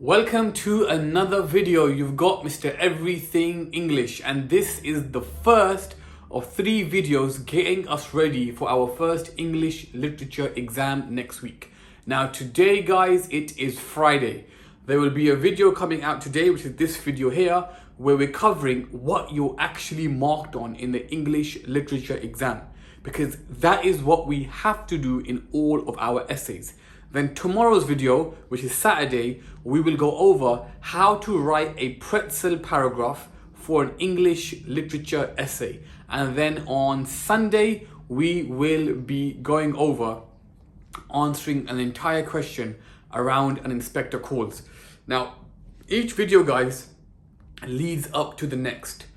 Welcome to another video. You've got Mr. Everything English, and this is the first of 3 videos getting us ready for our first English literature exam next week. Now today guys, it is Friday. There will be a video coming out today, which is this video here, where we're covering what you're actually marked on in the English literature exam, because that is what we have to do in all of our essays. Then tomorrow's video, which is Saturday, we will go over how to write a pretzel paragraph for an English literature essay. And then on Sunday, we will be going over answering an entire question around an inspector calls. Now, each video, guys, leads up to the next.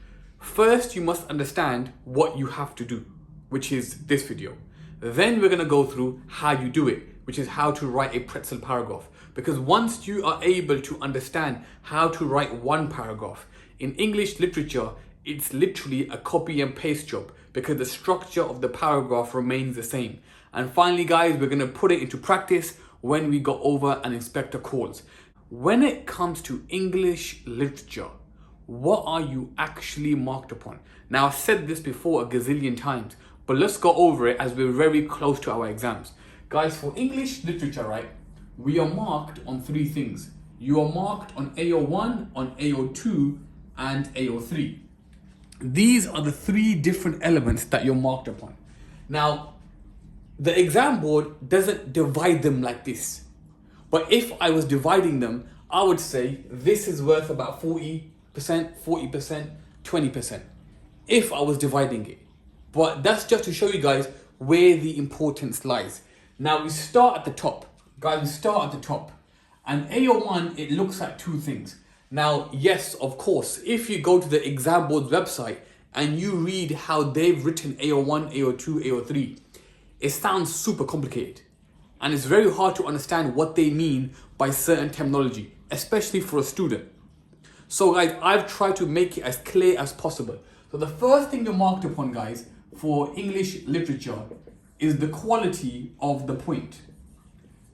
First, you must understand what you have to do, which is this video. Then we're going to go through how you do it, which is how to write a pretzel paragraph. Because once you are able to understand how to write one paragraph, in English literature, it's literally a copy and paste job because the structure of the paragraph remains the same. And finally, guys, we're going to put it into practice when we go over an inspector calls. When it comes to English literature, what are you actually marked upon? Now, I've said this before a gazillion times, but let's go over it as we're very close to our exams. Guys, for English literature, right, we are marked on 3 things. You are marked on AO1, on AO2, and AO3. These are the 3 different elements that you're marked upon. Now, the exam board doesn't divide them like this. But if I was dividing them, I would say this is worth about 40%, 40%, 20%. If I was dividing it. But that's just to show you guys where the importance lies. Now we start at the top. Guys, we start at the top. And AO1, it looks at 2 things. Now, yes, of course, if you go to the exam board's website and you read how they've written AO1, AO2, AO3, it sounds super complicated. And it's very hard to understand what they mean by certain terminology, especially for a student. So guys, I've tried to make it as clear as possible. So the first thing you're marked upon, guys, for English literature is the quality of the point.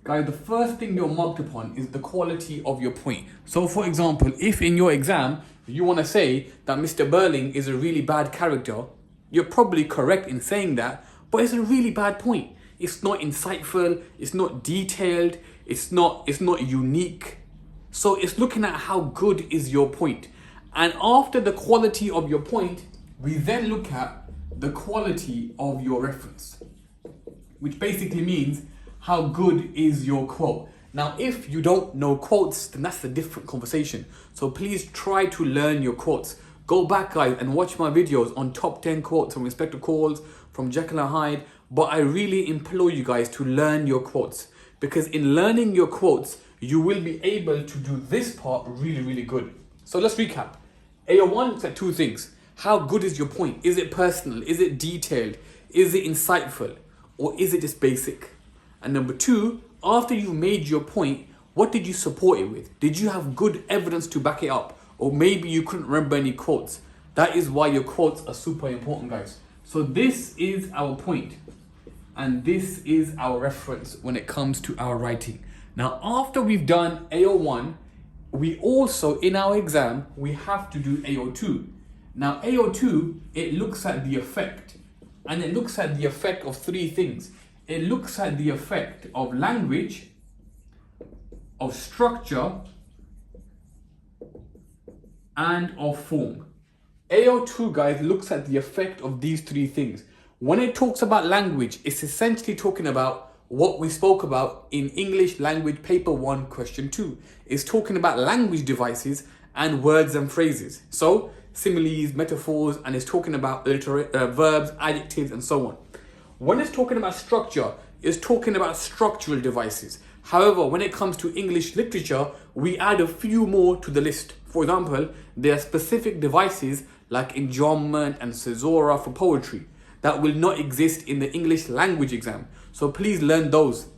Guys, the first thing you're marked upon is the quality of your point. So for example, if in your exam, you want to say that Mr. Burling is a really bad character, you're probably correct in saying that, but it's a really bad point. It's not insightful, it's not detailed, it's not unique. So it's looking at how good is your point. And after the quality of your point, we then look at the quality of your reference, which basically means how good is your quote. Now, if you don't know quotes, then that's a different conversation. So please try to learn your quotes. Go back, guys, and watch my videos on top 10 quotes from Inspector Calls, from Jekyll and Hyde. But I really implore you guys to learn your quotes, because in learning your quotes, you will be able to do this part really, really good. So let's recap. AO1 looks at 2 things. How good is your point? Is it personal? Is it detailed? Is it insightful? Or is it just basic? And number 2, after you've made your point, what did you support it with? Did you have good evidence to back it up? Or maybe you couldn't remember any quotes. That is why your quotes are super important, guys. So this is our point. And this is our reference when it comes to our writing. Now, after we've done AO1, we also, in our exam, we have to do AO2. Now, AO2, it looks at the effect. And it looks at the effect of 3 things. It looks at the effect of language, of structure, and of form. AO2, guys, looks at the effect of these 3 things. When it talks about language, it's essentially talking about what we spoke about in English language paper 1, question 2. It's talking about language devices and words and phrases. So, similes, metaphors, and it's talking about verbs, adjectives, and so on. When it's talking about structure, it's talking about structural devices. However, when it comes to English literature, we add a few more to the list. For example, there are specific devices like enjambment and caesura for poetry that will not exist in the English language exam. So please learn those.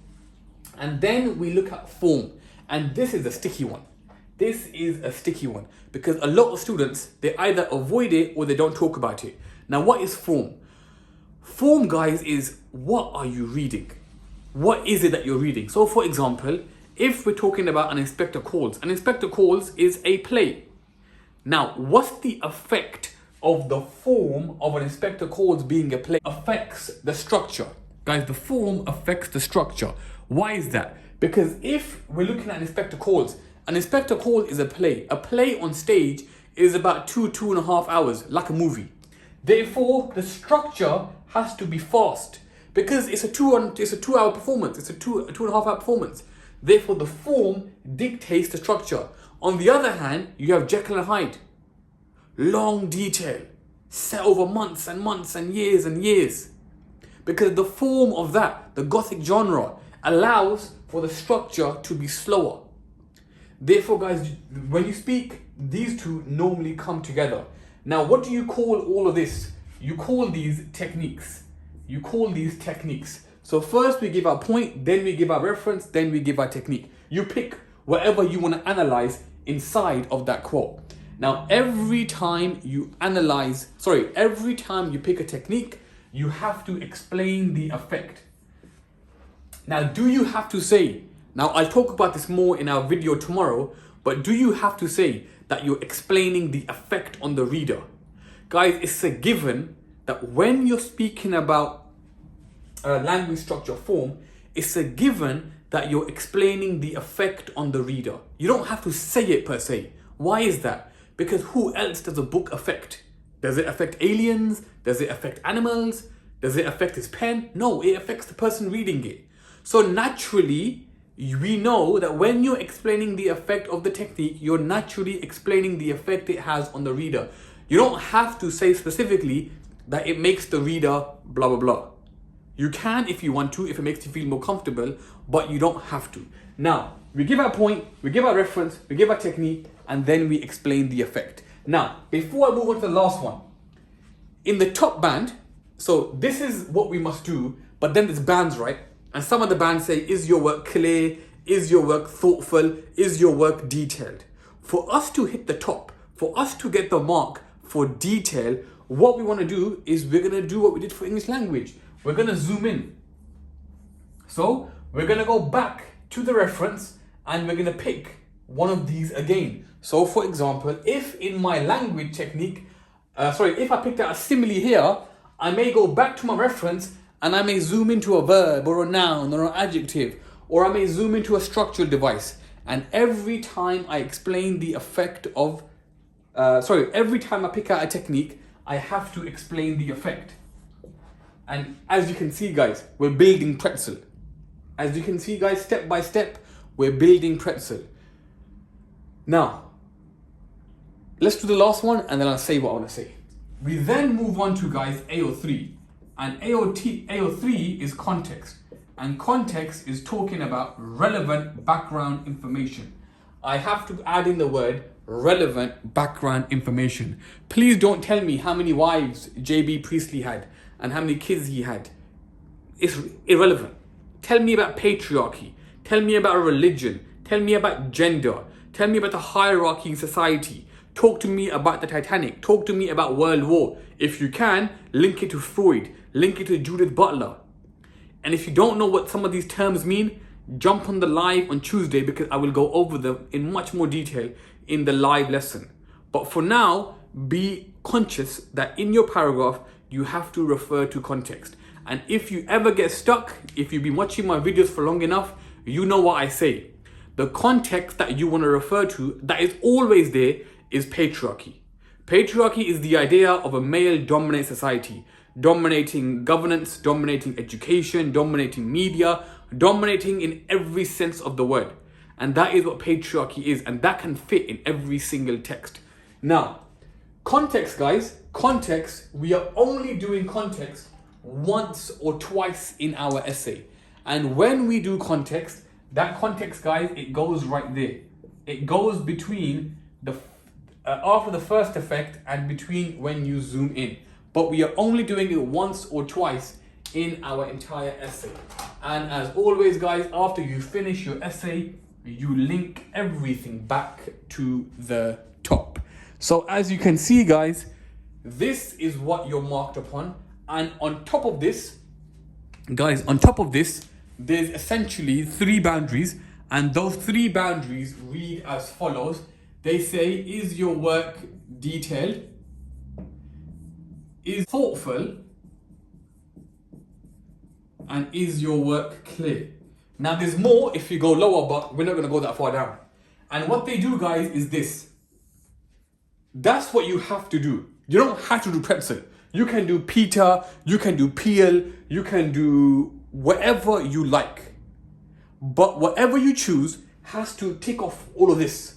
And then we look at form. And this is a sticky one. This is a sticky one because a lot of students, they either avoid it or they don't talk about it. Now, what is form? Form, guys, is what are you reading? What is it that you're reading? So, for example, if we're talking about an inspector calls is a play. Now, what's the effect of the form of an inspector calls being a play? Affects the structure. Guys, the form affects the structure. Why is that? Because if we're looking at an inspector calls is a play. A play on stage is about 2.5 hours, like a movie. Therefore, the structure has to be fast because it's a 2-hour performance. It's a 2.5 hour performance. Therefore, the form dictates the structure. On the other hand, you have Jekyll and Hyde. Long detail, set over months and months and years. Because the form of that, the Gothic genre, allows for the structure to be slower. Therefore, guys, when you speak, these two normally come together. Now, what do you call all of this? You call these techniques. So first we give our point, then we give our reference, then we give our technique. You pick whatever you want to analyze inside of that quote. Now, every time you pick a technique, you have to explain the effect. Now, do you have to say, now I'll talk about this more in our video tomorrow, but do you have to say that you're explaining the effect on the reader? Guys, it's a given that when you're speaking about language structure form, it's a given that you're explaining the effect on the reader. You don't have to say it per se. Why is that? Because who else does a book affect? Does it affect aliens? Does it affect animals? Does it affect his pen? No, it affects the person reading it. So naturally, we know that when you're explaining the effect of the technique, you're naturally explaining the effect it has on the reader. You don't have to say specifically that it makes the reader blah, blah, blah. You can if you want to, if it makes you feel more comfortable, but you don't have to. Now, we give our point, we give our reference, we give our technique, and then we explain the effect. Now, before I move on to the last one, in the top band, so this is what we must do, but then there's bands, right? And some of the bands say, is your work clear? Is your work thoughtful? Is your work detailed? For us to hit the top, for us to get the mark for detail, what we want to do is we're going to do what we did for English language. We're going to zoom in. So we're going to go back to the reference and we're going to pick one of these again. So for example, if in my language technique, if I picked out a simile here, I may go back to my reference and I may zoom into a verb or a noun or an adjective, or I may zoom into a structural device. And every time I explain the effect of, every time I pick out a technique, I have to explain the effect. And as you can see, guys, we're building pretzel. As you can see, guys, step by step, we're building pretzel. Now, let's do the last one and then I'll say what I want to say. We then move on to, guys, AO3. And AO3 is context. And context is talking about relevant background information. I have to add in the word relevant background information. Please don't tell me how many wives J.B. Priestley had and how many kids he had. It's irrelevant. Tell me about patriarchy. Tell me about religion. Tell me about gender. Tell me about the hierarchy in society. Talk to me about the Titanic. Talk to me about World War. If you can, link it to Freud. Link it to Judith Butler. And if you don't know what some of these terms mean, jump on the live on Tuesday because I will go over them in much more detail in the live lesson. But for now, be conscious that in your paragraph, you have to refer to context. And if you ever get stuck, if you've been watching my videos for long enough, you know what I say. The context that you want to refer to, that is always there, is patriarchy. Patriarchy is the idea of a male-dominated society, dominating governance, dominating education, dominating media, dominating in every sense of the word. And that is what patriarchy is, and that can fit in every single text. Now, context, guys, context, we are only doing context once or twice in our essay. And when we do context, that context, guys, it goes right there. It goes between the after the first effect and between when you zoom in. But we are only doing it once or twice in our entire essay. And as always, guys, after you finish your essay, you link everything back to the top. So as you can see, guys, this is what you're marked upon. And on top of this, guys, there's essentially 3 boundaries. And those three boundaries read as follows. They say, is your work detailed? Is thoughtful? And is your work clear? Now there's more if you go lower, but we're not going to go that far down. And what they do, guys, is this. That's what you have to do. You don't have to do pretzel. You can do pita, you can do peel, you can do whatever you like. But whatever you choose has to tick off all of this.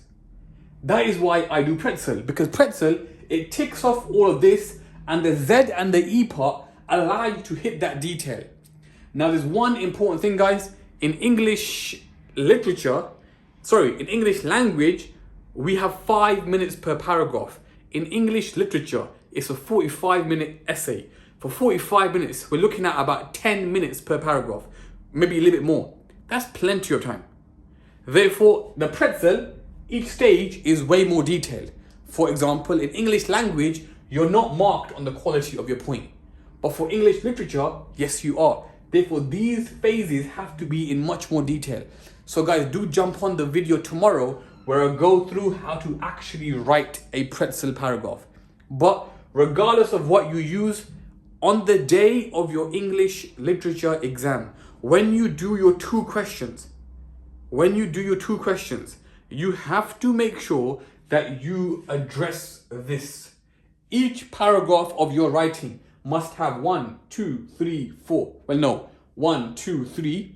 That is why I do pretzel, because pretzel, it ticks off all of this, and the Z and the E part allow you to hit that detail. Now there's one important thing, guys. In English literature, in English language, we have 5 minutes per paragraph. In English literature, it's a 45-minute essay. For 45 minutes, we're looking at about 10 minutes per paragraph, maybe a little bit more. That's plenty of time. Therefore, the pretzel, each stage is way more detailed. For example, in English language, you're not marked on the quality of your point. But for English literature, yes, you are. Therefore, these phases have to be in much more detail. So guys, do jump on the video tomorrow where I go through how to actually write a pretzel paragraph. But regardless of what you use, on the day of your English literature exam, when you do your two questions, you have to make sure that you address this. Each paragraph of your writing must have 1, 2, 3, 4. Well, no, 1, 2, 3.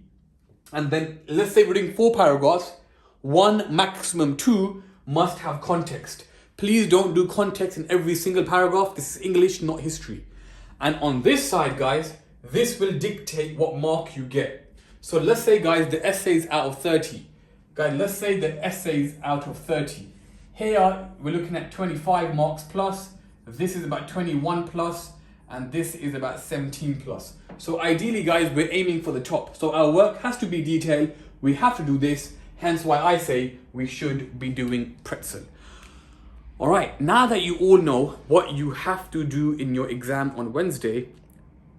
And then let's say we're doing 4 paragraphs. 1, maximum 2 must have context. Please don't do context in every single paragraph. This is English, not history. And on this side, guys, this will dictate what mark you get. So let's say, guys, the essay's out of 30. Guys, let's say the essay's out of 30. Here, we're looking at 25 marks plus. This is about 21 plus. And this is about 17 plus. So ideally, guys, we're aiming for the top. So our work has to be detailed. We have to do this. Hence why I say we should be doing pretzel. All right, now that you all know what you have to do in your exam on Wednesday,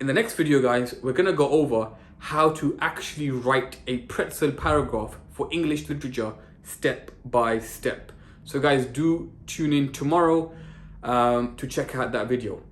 in the next video, guys, we're gonna go over how to actually write a pretzel paragraph for English literature step by step. So guys, do tune in tomorrow to check out that video.